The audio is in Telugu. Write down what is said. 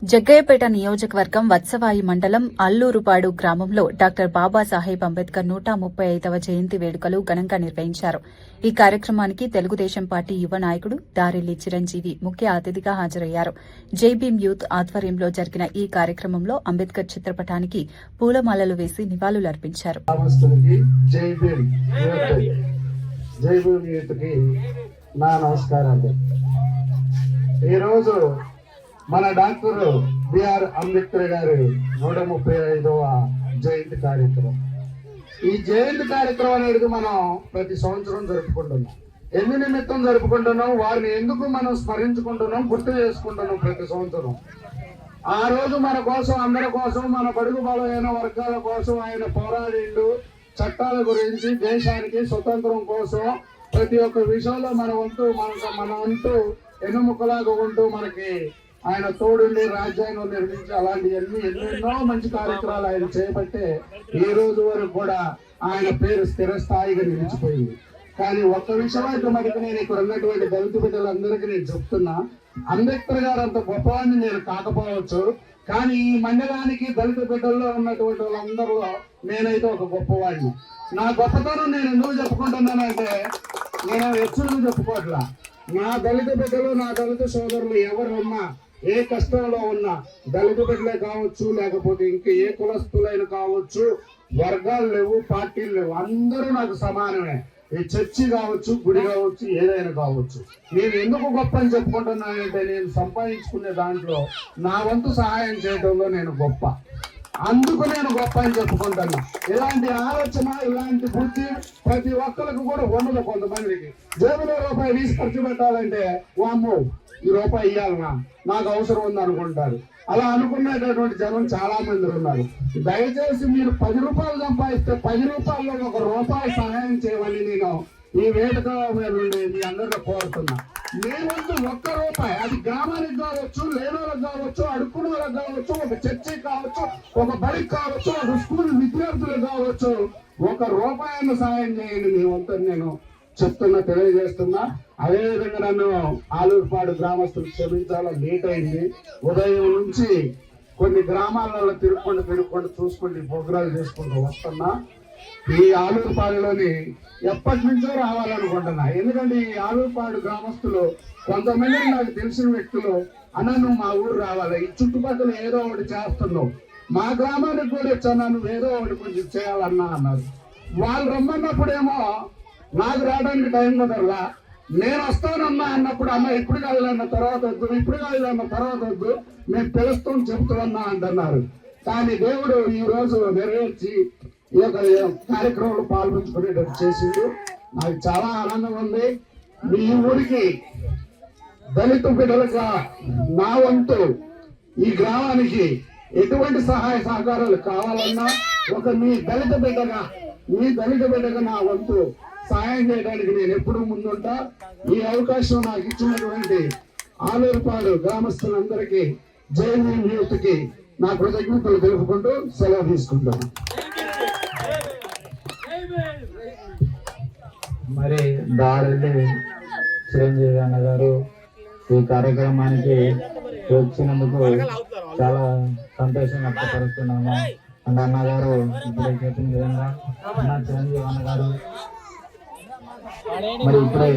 జగ్గయ్యపేట నియోజకవర్గం వత్సవాయి మండలం అల్లూరుపాడు గ్రామంలో డాక్టర్ బాబాసాహెబ్ అంబేద్కర్ 135వ జయంతి వేడుకలు ఘనంగా నిర్వహించారు. ఈ కార్యక్రమానికి తెలుగుదేశం పార్టీ యువ నాయకుడు దారెల్లి చిరంజీవి ముఖ్య అతిథిగా హాజరయ్యారు. జైభీం యూత్ ఆధ్వర్యంలో జరిగిన ఈ కార్యక్రమంలో అంబేద్కర్ చిత్రపటానికి పూలమాలలు వేసి నివాళులర్పించారు. మన డాక్టర్ బిఆర్ అంబేద్కర్ గారి 135వ జయంతి కార్యక్రమం. ఈ జయంతి కార్యక్రమం అనేది మనం ప్రతి సంవత్సరం జరుపుకుంటున్నాం. ఎందు నిమిత్తం జరుపుకుంటున్నాం, వారిని ఎందుకు మనం స్మరించుకుంటున్నాం, గుర్తు చేసుకుంటున్నాం ప్రతి సంవత్సరం. ఆ రోజు మన కోసం, అందరి కోసం, మన బడుగు బలమైన వర్గాల కోసం ఆయన పోరాడిండు. చట్టాల గురించి, దేశానికి స్వతంత్రం కోసం ప్రతి ఒక్క విషయంలో మన వంతు ఎన్నుముక్కలాగా ఉంటూ మనకి ఆయన తోడుండి రాజ్యాంగం నిర్మించి అలాంటి ఎన్నెన్నో మంచి కార్యక్రమాలు ఆయన చేపట్టే ఈ రోజు వరకు కూడా ఆయన పేరు స్థిరస్థాయిగా నిలిచిపోయింది. కానీ ఒక్క విషయం అయితే మనకి నేను ఇక్కడ ఉన్నటువంటి దళిత బిడ్డలందరికీ నేను చెప్తున్నా, అంబేద్కర్ గారు అంత గొప్పవాడిని నేను కాకపోవచ్చు, కానీ ఈ మండలానికి దళిత బిడ్డల్లో ఉన్నటువంటి వాళ్ళందరిలో నేనైతే ఒక గొప్పవాడిని. నా గొప్పతనం నేను ఎందుకు చెప్పుకుంటున్నానంటే, నేను హెచ్చులు చెప్పుకోవట్లా. నా దళిత బిడ్డలు, నా దళిత సోదరులు ఎవరున్నా, ఏ కష్టంలో ఉన్నా, దళిత బిడ్డలే కావచ్చు, లేకపోతే ఇంకా ఏ కులస్తులైన కావచ్చు, వర్గాలు లేవు, పార్టీలు లేవు, అందరూ నాకు సమానమే. ఈ చర్చి కావచ్చు, గుడి కావచ్చు, ఏదైనా కావచ్చు. నేను ఎందుకు గొప్ప అని చెప్పుకుంటున్నానంటే, నేను సంపాదించుకునే దాంట్లో నా వంతు సహాయం చేయడంలో నేను గొప్ప, అందుకు నేను గొప్ప అని చెప్పుకుంటున్నా. ఇలాంటి ఆలోచన, ఇలాంటి బుద్ధి ప్రతి ఒక్కరికి కూడా ఉండదు. కొంతమందికి జేబులో రూపాయి వీసి ఖర్చు పెట్టాలంటే, వామ్మో ఈ రూపాయి ఇవ్వాలన్నా, నాకు అవసరం ఉంది అనుకుంటారు. అలా అనుకునేటటువంటి జనం చాలా మంది ఉన్నారు. దయచేసి మీరు 10 రూపాయలు సంపాదిస్తే 10 రూపాయల్లో 1 రూపాయి సహాయం చేయమని నేను ఈ వేదిక మీద నుండి మీ అందరిలో కోరుతున్నా. నేనంటూ 1 రూపాయి, అది గ్రామానికి కావచ్చు, లేనోళ్ళకి కావచ్చు, అడుక్కునే వాళ్ళకి కావచ్చు, ఒక చర్చికి కావచ్చు, ఒక బడికి కావచ్చు, ఒక స్కూల్ విద్యార్థులకు కావచ్చు, 1 రూపాయను సహాయం చేయండి మీ వంతు నేను తెలియజేస్తున్నా. అదేవిధంగా నన్ను ఆలూరుపాడు గ్రామస్తులు క్షమించాలా, లేట్ అయింది. ఉదయం నుంచి కొన్ని గ్రామాలలో తిరుక్కుంటూ చూసుకుంటూ ప్రోగ్రాలు చేసుకుంటూ వస్తున్నా. ఈ ఆలూరుపాడులోని ఎప్పటి నుంచో రావాలనుకుంటున్నా. ఎందుకంటే ఈ ఆలూరుపాడు గ్రామస్తులు కొంతమంది నాకు తెలిసిన వ్యక్తులు, అన్న నువ్వు మా ఊరు రావాలి, ఈ చుట్టుపక్కల ఏదో ఒకటి చేస్తున్నావు, మా గ్రామానికి కూడా వచ్చాను, నువ్వు ఏదో ఒకటి కొంచెం చేయాలన్నా అన్నారు. వాళ్ళు రమ్మన్నప్పుడేమో నాకు రావడానికి టైం కుదరలా. నేను వస్తానన్నా అన్నప్పుడు, అన్న ఇప్పుడు కాదులన్న తర్వాత వద్దు, ఇప్పుడు కాదులన్న తర్వాత వద్దు, మేము పిలుస్తాం చెప్తామన్నా అంటున్నారు. కానీ దేవుడు ఈ రోజు నెరవేర్చి ఈ యొక్క కార్యక్రమంలో పాల్పంచుకునేటట్టు చేసిండు. నాకు చాలా ఆనందంగా ఉంది. మీ ఊరికి దళిత బిడ్డలుగా నా వంతు ఈ గ్రామానికి ఎటువంటి సహాయ సహకారాలు కావాలన్నా మీ దళిత బిడ్డగా నా వంతు సహాయం చేయడానికి నేను ఎప్పుడూ ముందుంటా. ఈ అవకాశం నాకు ఇచ్చినటువంటి ఆలూరుపాడు గ్రామస్తులందరికీ, జైభీం యూత్ కి నా కృతజ్ఞతలు తెలుపుకుంటూ సెలవు తీసుకుంటాను. మరి దారెల్లి చిరంజీవి అన్న గారు ఈ కార్యక్రమానికి వచ్చినందుకు చాలా సంతోషం వ్యక్తపరుస్తున్నాము. అన్నగారు ఇప్పుడే చెప్పిన విధంగా చిరంజీవి అన్న గారు మరి ఇప్పుడే